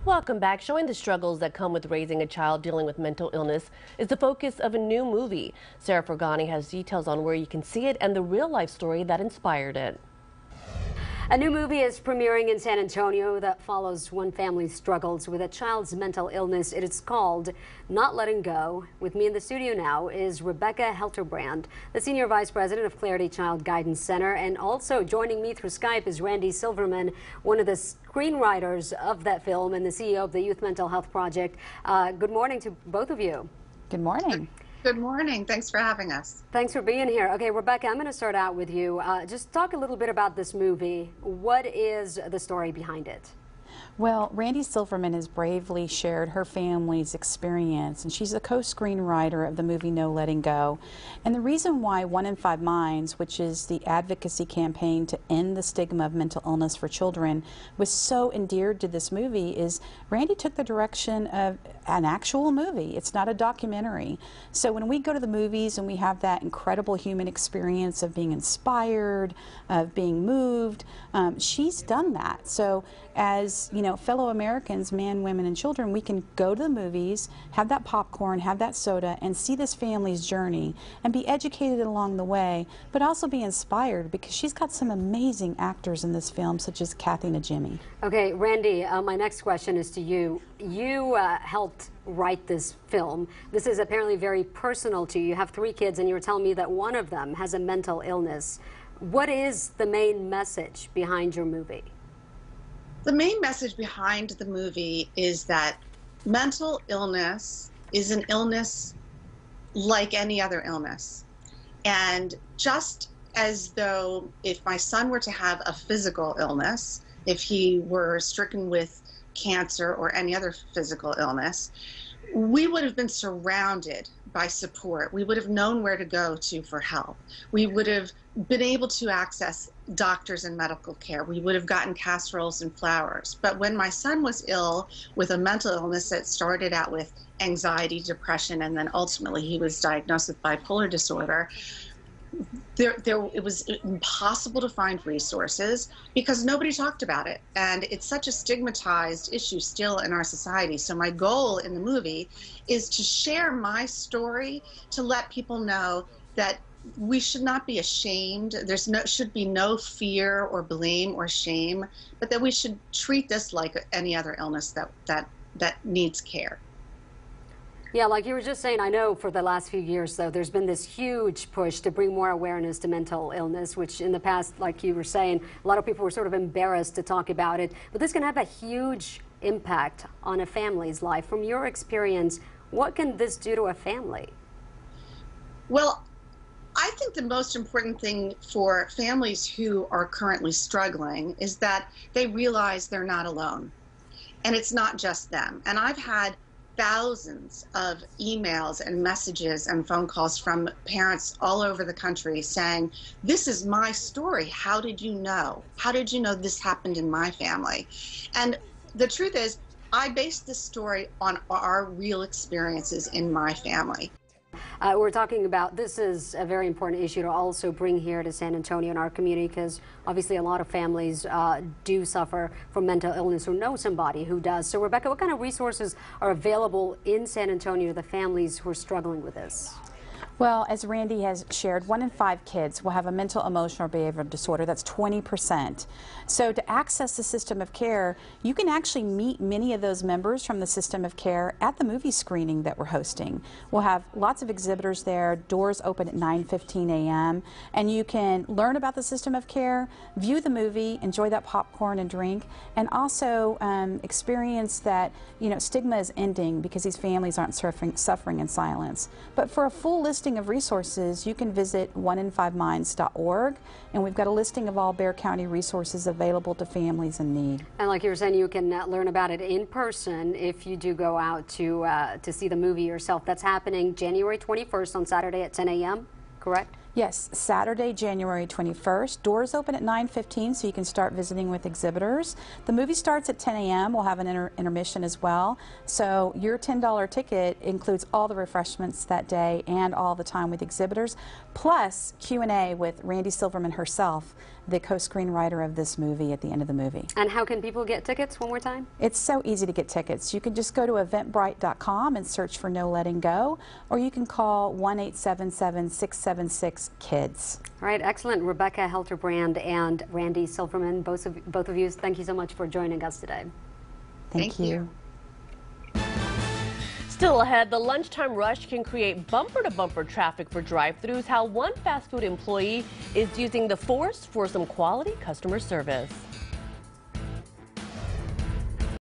Welcome back. Showing the struggles that come with raising a child dealing with mental illness is the focus of a new movie. Sarah Fergani has details on where you can see it and the real-life story that inspired it. A new movie is premiering in San Antonio that follows one family's struggles with a child's mental illness. It is called Not Letting Go. With me in the studio now is Rebecca Helterbrand, the Senior Vice President of Clarity Child Guidance Center, and also joining me through Skype is Randi Silverman, one of the screenwriters of that film and the CEO of the Youth Mental Health Project. Good morning to both of you. Good morning. Good morning. Thanks for having us. Thanks for being here. Okay, Rebecca, I'm going to start out with you. Just talk a little bit about this movie. What is the story behind it? Well, Randi Silverman has bravely shared her family's experience, and she's the co-screenwriter of the movie No Letting Go. And the reason why 1 in 5 Minds, which is the advocacy campaign to end the stigma of mental illness for children, was so endeared to this movie is Randi took the direction of an actual movie. It's not a documentary. So when we go to the movies and we have that incredible human experience of being inspired, of being moved, she's done that. So as you know, fellow Americans, men, women, and children, we can go to the movies, have that popcorn, have that soda, and see this family's journey and be educated along the way, but also be inspired because she's got some amazing actors in this film, such as Kathy Najimy. Okay, Randi, my next question is to you. You helped write this film. This is apparently very personal to you. You have 3 kids, and you were telling me that one of them has a mental illness. What is the main message behind your movie? The main message behind the movie is that mental illness is an illness like any other illness. And just as though if my son were to have a physical illness, if he were stricken with cancer or any other physical illness, we would have been surrounded by support. We would have known where to go to for help. We would have been able to access doctors and medical care. We would have gotten casseroles and flowers. But when my son was ill with a mental illness that started out with anxiety, depression, and then ultimately he was diagnosed with bipolar disorder, it was impossible to find resources because nobody talked about it. And it's such a stigmatized issue still in our society. So my goal in the movie is to share my story, to let people know that we should not be ashamed. Should be no fear or blame or shame, but that we should treat this like any other illness that needs care. Yeah, like you were just saying, I know for the last few years, though, there's been this huge push to bring more awareness to mental illness, which in the past, like you were saying, a lot of people were sort of embarrassed to talk about it. But this can have a huge impact on a family's life. From your experience, what can this do to a family? Well, I think the most important thing for families who are currently struggling is that they realize they're not alone. And it's not just them. And I've had thousands of emails and messages and phone calls from parents all over the country saying, this is my story. How did you know? How did you know this happened in my family? And the truth is, I based this story on our real experiences in my family. We're talking about, this is a very important issue to also bring here to San Antonio in our community, because obviously a lot of families do suffer from mental illness or know somebody who does. So Rebecca, what kind of resources are available in San Antonio to the families who are struggling with this? Well, as Randi has shared, 1 in 5 kids will have a mental, emotional, or behavioral disorder. That's 20%. So to access the system of care, you can actually meet many of those members from the system of care at the movie screening that we're hosting. We'll have lots of exhibitors there, doors open at 9:15 a.m., and you can learn about the system of care, view the movie, enjoy that popcorn and drink, and also experience that, you know, stigma is ending because these families aren't suffering in silence. But for a full listing of resources, you can visit 1in5minds.org, and we've got a listing of all Bexar County resources available to families in need. And like you were saying, you can learn about it in person if you do go out to see the movie yourself. That's happening January 21st on Saturday at 10 a.m., correct? Yes, Saturday, January 21st. Doors open at 9:15, so you can start visiting with exhibitors. The movie starts at 10 a.m. We'll have an intermission as well. So your $10 ticket includes all the refreshments that day and all the time with exhibitors, plus Q&A with Randi Silverman herself. the co-screenwriter of this movie at the end of the movie. And how can people get tickets one more time? It's so easy to get tickets. You can just go to eventbrite.com and search for No Letting Go, or you can call 1-877-676-KIDS. All right, excellent. Rebecca Helterbrand and Randi Silverman, both of you, thank you so much for joining us today. Thank you. Still ahead, the lunchtime rush can create bumper-to-bumper traffic for drive-thrus. How one fast food employee is using the force for some quality customer service.